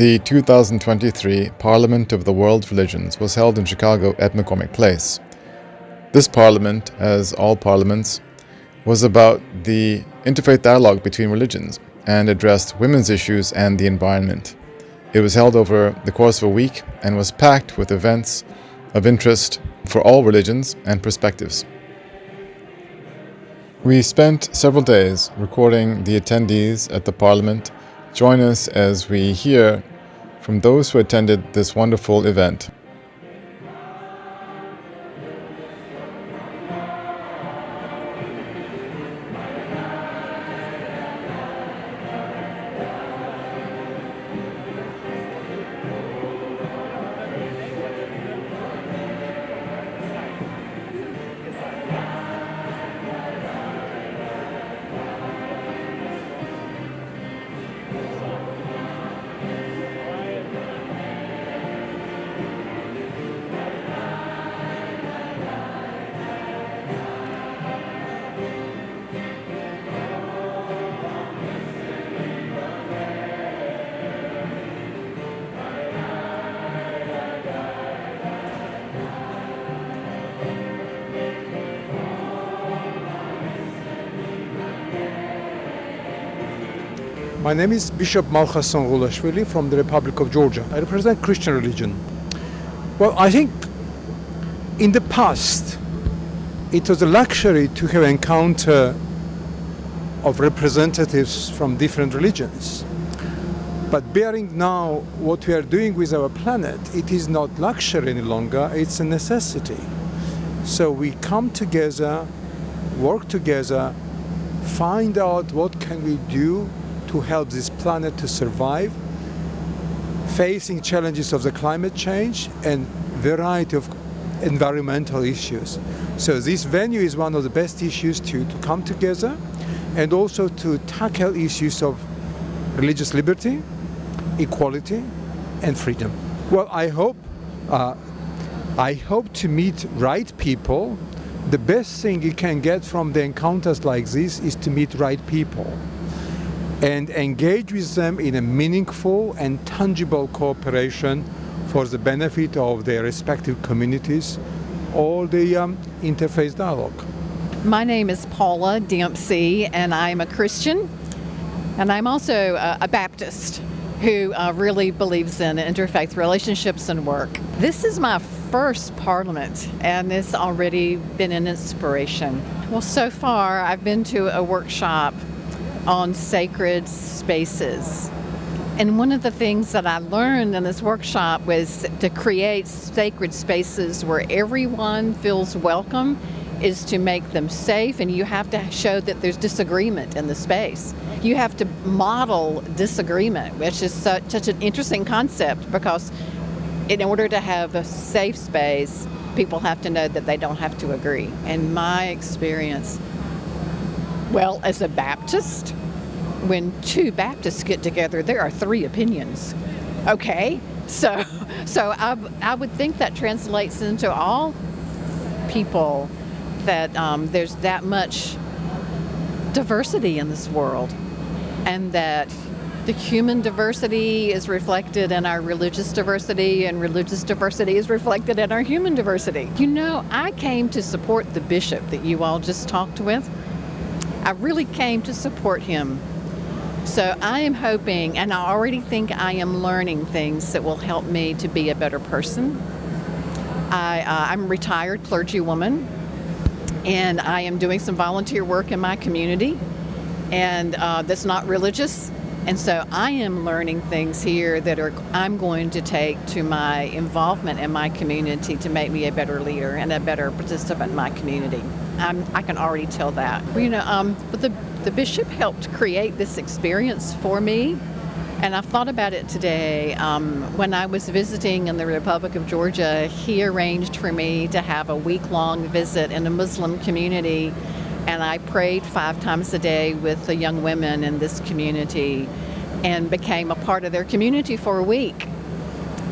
The 2023 Parliament of the World Religions was held in Chicago at McCormick Place. This parliament, as all parliaments, was about the interfaith dialogue between religions and addressed women's issues and the environment. It was held over the course of a week and was packed with events of interest for all religions and perspectives. We spent several days recording the attendees at the Parliament. Join us as we hear from those who attended this wonderful event. My name is Bishop Malchason Gulashvili from the Republic of Georgia. I represent Christian religion. Well, I think in the past, it was a luxury to have an encounter of representatives from different religions. But bearing now what we are doing with our planet, it is not luxury any longer, it's a necessity. So we come together, work together, find out what can we do to help this planet to survive, facing challenges of the climate change and variety of environmental issues. So this venue is one of the best issues to come together and also to tackle issues of religious liberty, equality, and freedom. Well, I hope to meet right people. The best thing you can get from the encounters like this is to meet right people and engage with them in a meaningful and tangible cooperation for the benefit of their respective communities or the interfaith dialogue. My name is Paula Dempsey, and I'm a Christian, and I'm also a Baptist who really believes in interfaith relationships and work. This is my first Parliament, and it's already been an inspiration. Well, so far I've been to a workshop on sacred spaces. And one of the things that I learned in this workshop was to create sacred spaces where everyone feels welcome is to make them safe, and you have to show that there's disagreement in the space. You have to model disagreement, which is such an interesting concept, because in order to have a safe space, people have to know that they don't have to agree. In my experience, well, as a Baptist, when two Baptists get together, there are three opinions. Okay, so I would think that translates into all people, that there's that much diversity in this world, and that the human diversity is reflected in our religious diversity, and religious diversity is reflected in our human diversity. You know, I came to support the bishop that you all just talked with. I really came to support him. So I am hoping, and I already think I am learning things that will help me to be a better person. I'm a retired clergywoman, and I am doing some volunteer work in my community, and that's not religious. And so I am learning things here that I'm going to take to my involvement in my community to make me a better leader and a better participant in my community. I can already tell that. You know, but the bishop helped create this experience for me, and I've thought about it today. When I was visiting in the Republic of Georgia, he arranged for me to have a week-long visit in a Muslim community, and I prayed 5 times a day with the young women in this community and became a part of their community for a week.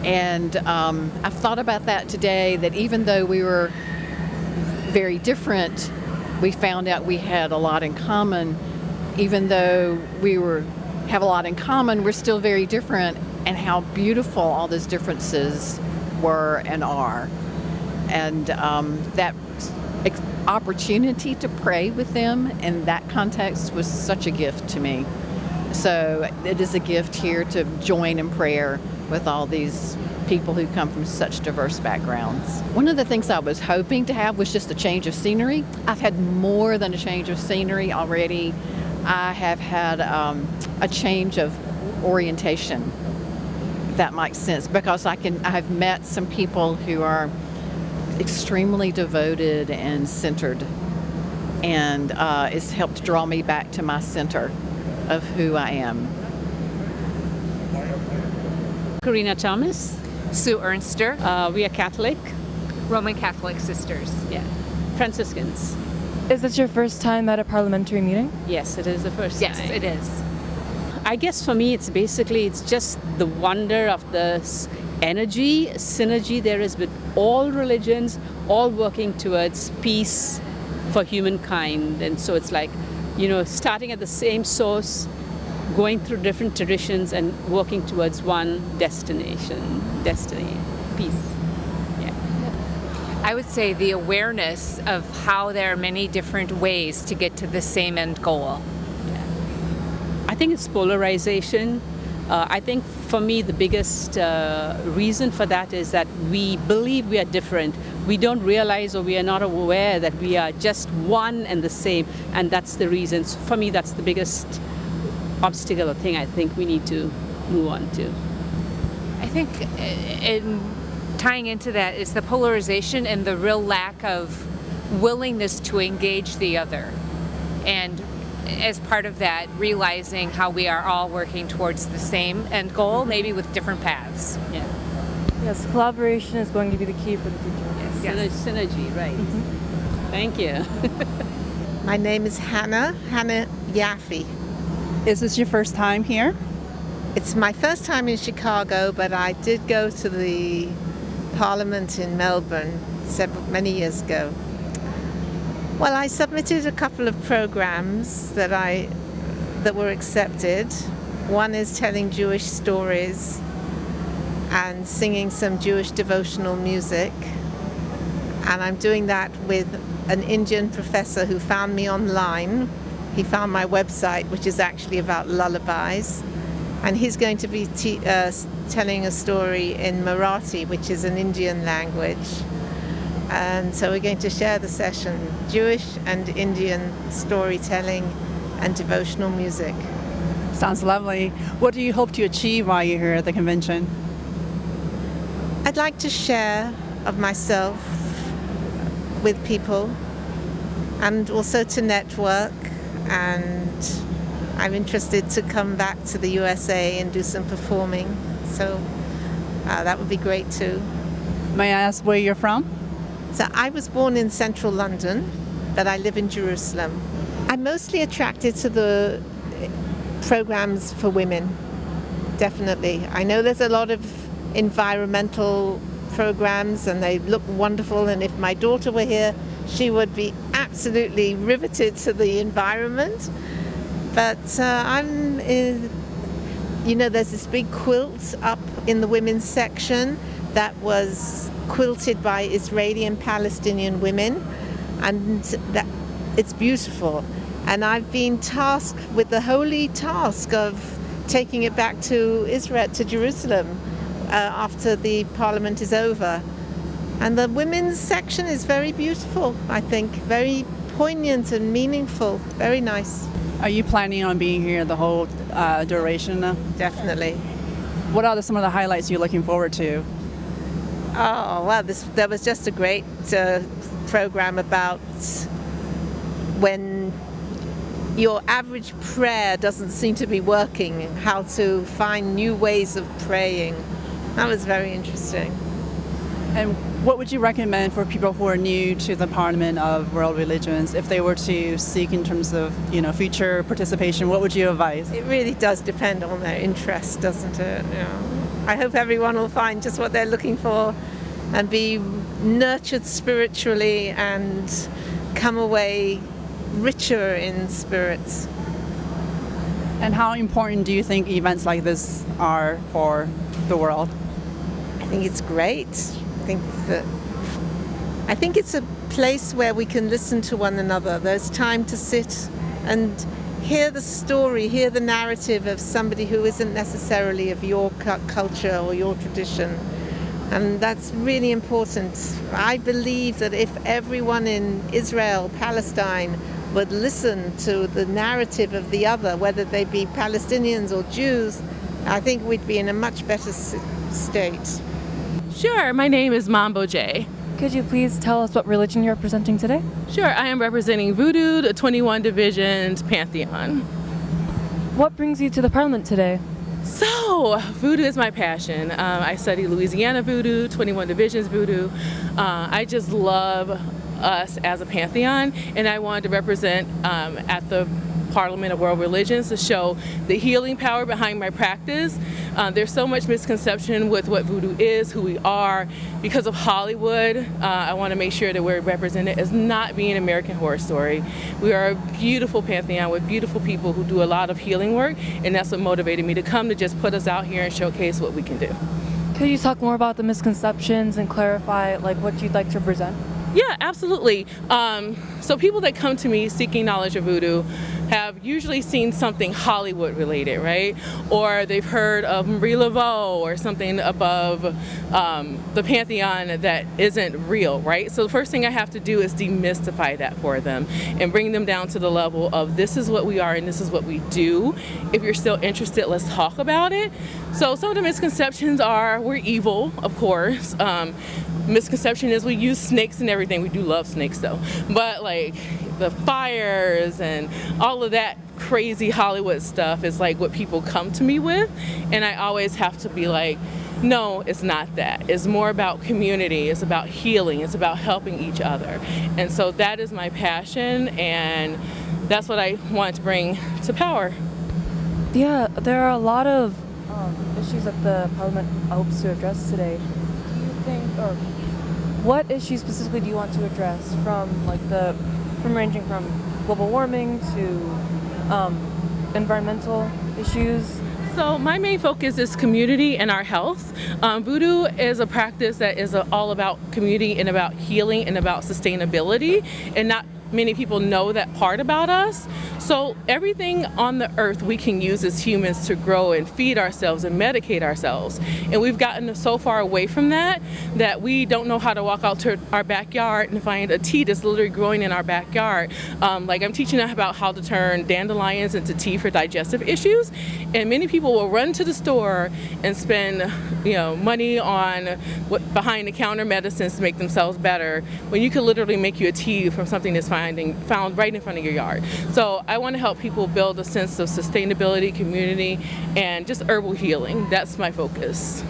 And I've thought about that today, that even though we were very different, we found out we had a lot in common. Even though we have a lot in common, we're still very different, and how beautiful all those differences were and are. And that opportunity to pray with them in that context was such a gift to me. So it is a gift here to join in prayer with all these people who come from such diverse backgrounds. One of the things I was hoping to have was just a change of scenery. I've had more than a change of scenery already. I have had a change of orientation, if that makes sense, because I have met some people who are extremely devoted and centered, and it's helped draw me back to my center of who I am. Karina Thomas. Sue Ernster, We are Catholic. Roman Catholic Sisters. Yeah. Franciscans. Is this your first time at a parliamentary meeting? Yes, it is the first Yes, time. it is. I guess for me, it's just the wonder of the energy, synergy there is with all religions, all working towards peace for humankind. And so it's like, starting at the same source, going through different traditions and working towards one destiny, peace. Yeah. I would say the awareness of how there are many different ways to get to the same end goal. I think it's polarization. I think for me the biggest reason for that is that we believe we are different. We don't realize, or we are not aware that we are just one and the same, and that's the reason. So for me, that's the biggest obstacle or thing I think we need to move on to. I think tying into that is the polarization and the real lack of willingness to engage the other. And as part of that, realizing how we are all working towards the same end goal, maybe with different paths. Yeah. Yes, collaboration is going to be the key for the future. Yes. Synergy, right. Thank you. My name is Hannah Yaffe. Is this your first time here? It's my first time in Chicago, but I did go to the Parliament in Melbourne many years ago. Well, I submitted a couple of programs that were accepted. One is telling Jewish stories and singing some Jewish devotional music. And I'm doing that with an Indian professor who found me online. He found my website, which is actually about lullabies. And he's going to be telling a story in Marathi, which is an Indian language. And so we're going to share the session, Jewish and Indian storytelling and devotional music. Sounds lovely. What do you hope to achieve while you're here at the convention? I'd like to share of myself with people and also to network, and I'm interested to come back to the USA and do some performing, so that would be great too. May I ask where you're from? So I was born in central London, but I live in Jerusalem. I'm mostly attracted to the programs for women, definitely. I know there's a lot of environmental programs and they look wonderful, and if my daughter were here, she would be absolutely riveted to the environment. But there's this big quilt up in the women's section that was quilted by Israeli and Palestinian women, and that it's beautiful. And I've been tasked with the holy task of taking it back to Israel, to Jerusalem, after the parliament is over. And the women's section is very beautiful, I think, very poignant and meaningful, very nice. Are you planning on being here the whole duration? Definitely. What are some of the highlights you're looking forward to? Oh, well, there was just a great program about when your average prayer doesn't seem to be working, how to find new ways of praying. That was very interesting. And what would you recommend for people who are new to the Parliament of World Religions if they were to seek in terms of, future participation? What would you advise? It really does depend on their interest, doesn't it? I hope everyone will find just what they're looking for and be nurtured spiritually and come away richer in spirits. And how important do you think events like this are for the world? I think it's great. I think it's a place where we can listen to one another. There's time to sit and hear the story, hear the narrative of somebody who isn't necessarily of your culture or your tradition. And that's really important. I believe that if everyone in Israel, Palestine, would listen to the narrative of the other, whether they be Palestinians or Jews, I think we'd be in a much better state. Sure, my name is Mambo J. Could you please tell us what religion you're representing today? Sure, I am representing Voodoo, the 21 Divisions Pantheon. What brings you to the Parliament today? So, Voodoo is my passion. I study Louisiana Voodoo, 21 Divisions Voodoo. I just love us as a pantheon, and I wanted to represent at the Parliament of World Religions to show the healing power behind my practice. There's so much misconception with what Voodoo is, who we are. Because of Hollywood, I want to make sure that we're represented as not being an American Horror Story. We are a beautiful pantheon with beautiful people who do a lot of healing work, and that's what motivated me to come, to just put us out here and showcase what we can do. Could you talk more about the misconceptions and clarify like what you'd like to present? Yeah, absolutely. So people that come to me seeking knowledge of Voodoo have usually seen something Hollywood related, right? Or they've heard of Marie Laveau or something above the pantheon that isn't real, right? So the first thing I have to do is demystify that for them and bring them down to the level of this is what we are and this is what we do. If you're still interested, let's talk about it. So some of the misconceptions are we're evil, of course. Misconception is we use snakes and everything. We do love snakes though, but like the fires and all of that crazy Hollywood stuff is like what people come to me with, and I always have to be like, no, it's not that. It's more about community, it's about healing, it's about helping each other. And so that is my passion, and that's what I want to bring to power. Yeah, there are a lot of issues that the Parliament hopes to address today. Do you think, or what issues specifically do you want to address from ranging from global warming to environmental issues? So my main focus is community and our health. Voodoo is a practice that is all about community and about healing and about sustainability, and not many people know that part about us. So everything on the earth we can use as humans to grow and feed ourselves and medicate ourselves. And we've gotten so far away from that we don't know how to walk out to our backyard and find a tea that's literally growing in our backyard. Like I'm teaching them about how to turn dandelions into tea for digestive issues. And many people will run to the store and spend money on behind the counter medicines to make themselves better, when you could literally make you a tea from something that's found right in front of your yard. So I want to help people build a sense of sustainability, community, and just herbal healing. That's my focus.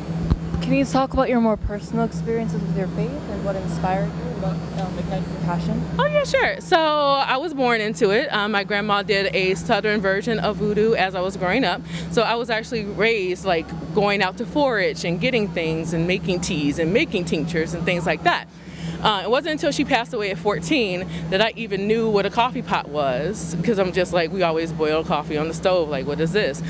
Can you talk about your more personal experiences with your faith and what inspired you, what ignited your passion? Oh yeah, sure. So I was born into it. My grandma did a southern version of Voodoo as I was growing up. So I was actually raised like going out to forage and getting things and making teas and making tinctures and things like that. It wasn't until she passed away at 14 that I even knew what a coffee pot was, because I'm just like, we always boil coffee on the stove, like what is this?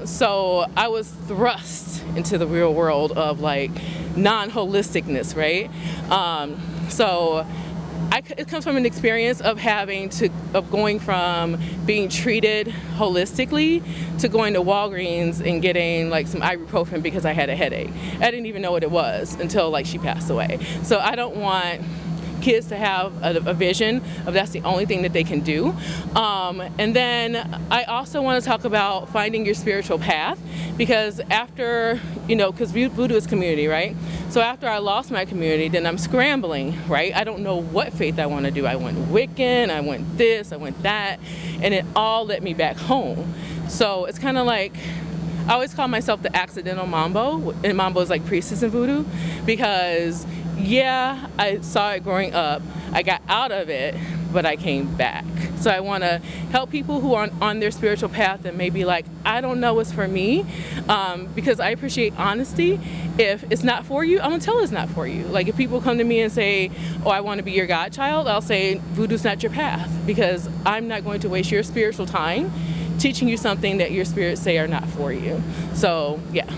So I was thrust into the real world of like non-holisticness, right? So it comes from an experience of going from being treated holistically to going to Walgreens and getting like some ibuprofen because I had a headache. I didn't even know what it was until like she passed away. So I don't want kids to have a vision of that's the only thing that they can do. And then I also want to talk about finding your spiritual path, because after, because Voodoo is community, right? So after I lost my community, then I'm scrambling, right? I don't know what faith I want to do. I went Wiccan, I went this, I went that, and it all led me back home. So it's kind of like, I always call myself the accidental Mambo, and Mambo is like priestess in Voodoo, because yeah, I saw it growing up, I got out of it, but I came back. So I want to help people who are on their spiritual path and maybe like, I don't know what's for me, because I appreciate honesty. If it's not for you, I'm gonna tell it's not for you. Like if people come to me and say, oh, I want to be your godchild, I'll say Voodoo's not your path, because I'm not going to waste your spiritual time teaching you something that your spirits say are not for you. So yeah,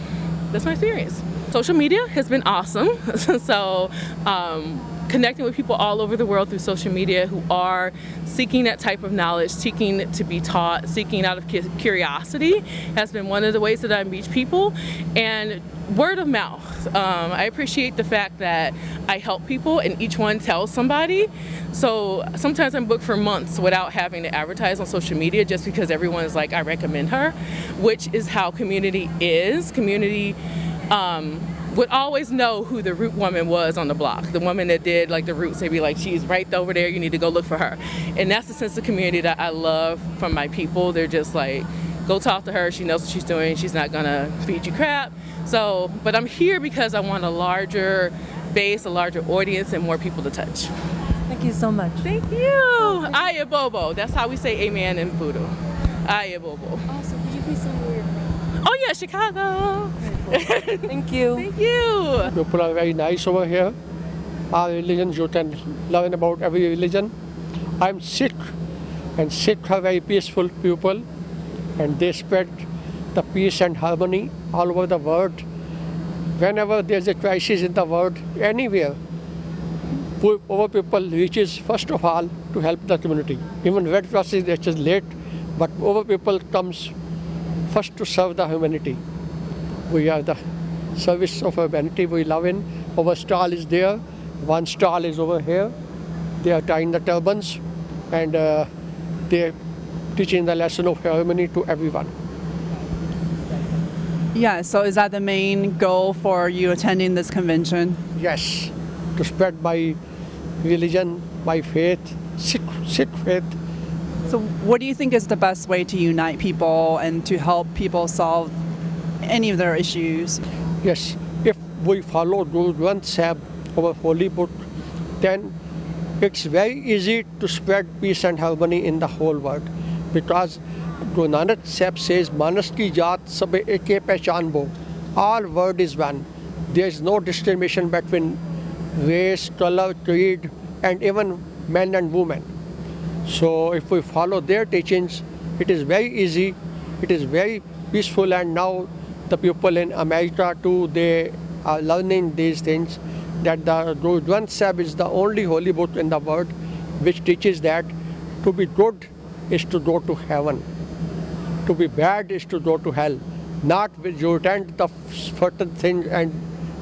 that's my experience. Social media has been awesome. So connecting with people all over the world through social media who are seeking that type of knowledge, seeking to be taught, seeking out of curiosity has been one of the ways that I meet people. And word of mouth. I appreciate the fact that I help people and each one tells somebody. So sometimes I'm booked for months without having to advertise on social media just because everyone's like, I recommend her, which is how community is. Community would always know who the root woman was on the block. The woman that did like the roots, they'd be like, she's right over there, you need to go look for her. And that's the sense of community that I love from my people. They're just like, go talk to her, she knows what she's doing, she's not gonna feed you crap. So, but I'm here because I want a larger base, a larger audience, and more people to touch. Thank you so much. Thank you. Aya Bobo, that's how we say amen in Voodoo. Aya Bobo. Also, could you please tell me where you're from? Oh yeah, Chicago. Thank you. Thank you. People are very nice over here. Our religion, you can learn about every religion. I'm Sikh, and Sikh are very peaceful people, and they spread the peace and harmony all over the world. Whenever there's a crisis in the world, anywhere, our people reaches first of all to help the community. Even Red Cross is just late, but our people comes first to serve the humanity. We are the service of humanity we love in. Our stall is there. One stall is over here. They are tying the turbans and they're teaching the lesson of harmony to everyone. Yeah, so is that the main goal for you attending this convention? Yes, to spread my religion, my faith, Sikh faith. So what do you think is the best way to unite people and to help people solve any of their issues? Yes, if we follow Guru Granth Sahib, our holy book, then it's very easy to spread peace and harmony in the whole world. Because Guru Nanak Sahib says, Manas ki jaat sabe eke pehchan bo. All world is one. There is no discrimination between race, color, creed, and even men and women. So if we follow their teachings, it is very easy, it is very peaceful, and now the people in America too, they are learning these things, that the Guru Granth Sahib is the only holy book in the world which teaches that to be good is to go to heaven, to be bad is to go to hell. Not with you attend the certain thing and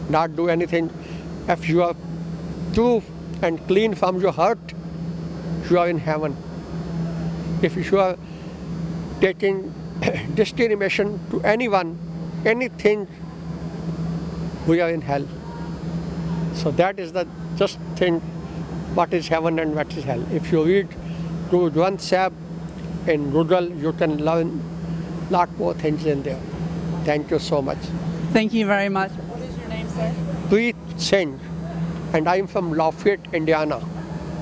not do anything. If you are true and clean from your heart, you are in heaven. If you are taking discrimination to anyone, anything, we are in hell. So that is the just thing, what is heaven and what is hell. If you read Guru Granth Sahib in Google, you can learn a lot more things in there. Thank you so much. Thank you very much. What is your name, sir? Preet Singh, and I'm from Lafayette, Indiana.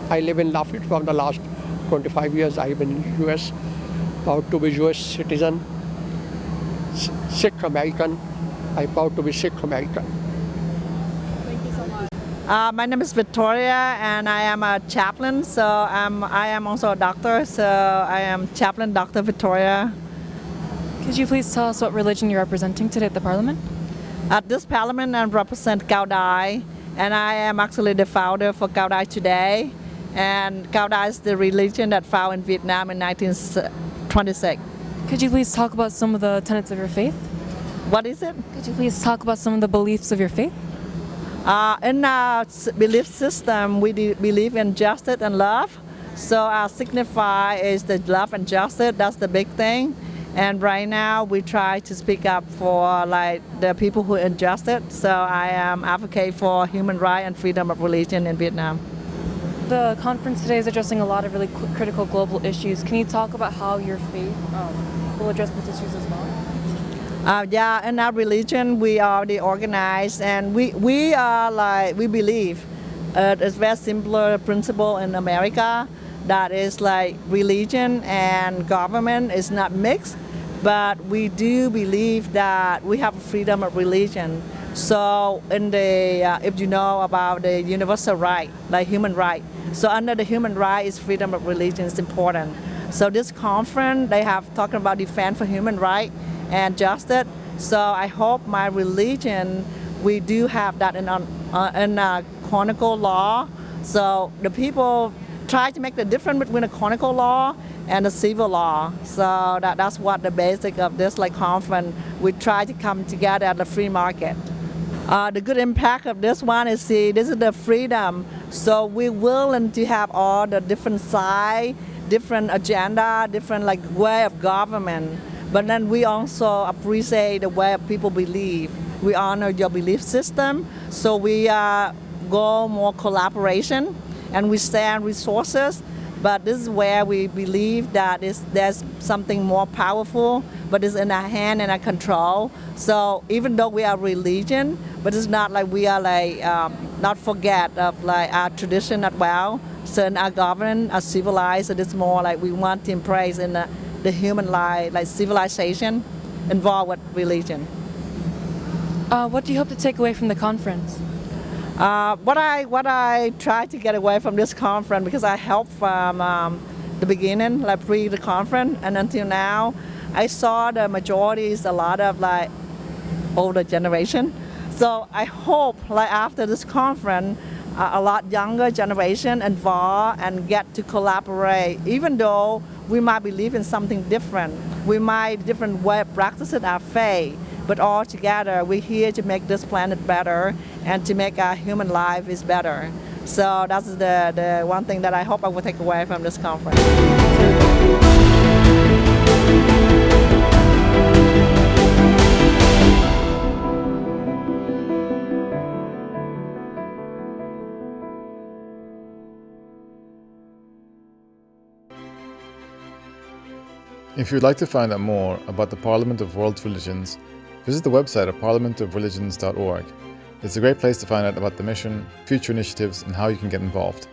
I live in Lafayette for the last 25 years. I've been in US, proud to be US citizen, Sikh American. I'm proud to be Sikh American. Thank you so much. My name is Victoria, and I am a chaplain. So I am also a doctor. So I am chaplain Dr. Victoria. Could you please tell us what religion you're representing today at the Parliament? At this Parliament, I represent Cao Dai, and I am actually the founder for Cao Dai Today. And Cao Dai is the religion that founded in Vietnam in 1926. Could you please talk about some of the tenets of your faith? What is it? Could you please talk about some of the beliefs of your faith? In our belief system, we believe in justice and love. So our signify is the love and justice. That's the big thing. And right now, we try to speak up for like the people who are injustice. So I am advocate for human rights and freedom of religion in Vietnam. The conference today is addressing a lot of really critical global issues. Can you talk about how your faith will address these issues as well? Yeah, in our religion, we are already organized, and we believe it's very simpler principle in America that is like religion and government is not mixed, but we do believe that we have freedom of religion. So in the if you know about the universal right, like human right, so under the human right is freedom of religion is important. So this conference, they have talking about defense for human rights and justice. So I hope my religion, we do have that in canonical law. So the people try to make the difference between the canonical law and the civil law. So that's what the basic of this like conference. We try to come together at the free market. The good impact of this one is, see, this is the freedom. So we're willing to have all the different sides, different agenda, different like way of government. But then we also appreciate the way people believe. We honor your belief system. So we go more collaboration and we share resources. But this is where we believe that there's something more powerful, but it's in our hand and our control. So even though we are religion, but it's not like we are like not forget of like our tradition as well. So in our government, our civilized, it's more like we want to embrace in the human life, like civilization involved with religion. What do you hope to take away from the conference? What I try to get away from this conference, because I helped from the beginning, like pre the conference, and until now, I saw the majority is a lot of like older generation. So I hope like after this conference, a lot younger generation involved and get to collaborate. Even though we might believe in something different, we might different way of practicing our faith. But all together, we're here to make this planet better and to make our human life is better. So that's the one thing that I hope I will take away from this conference. If you'd like to find out more about the Parliament of World Religions, visit the website at parliamentofreligions.org. It's a great place to find out about the mission, future initiatives, and how you can get involved.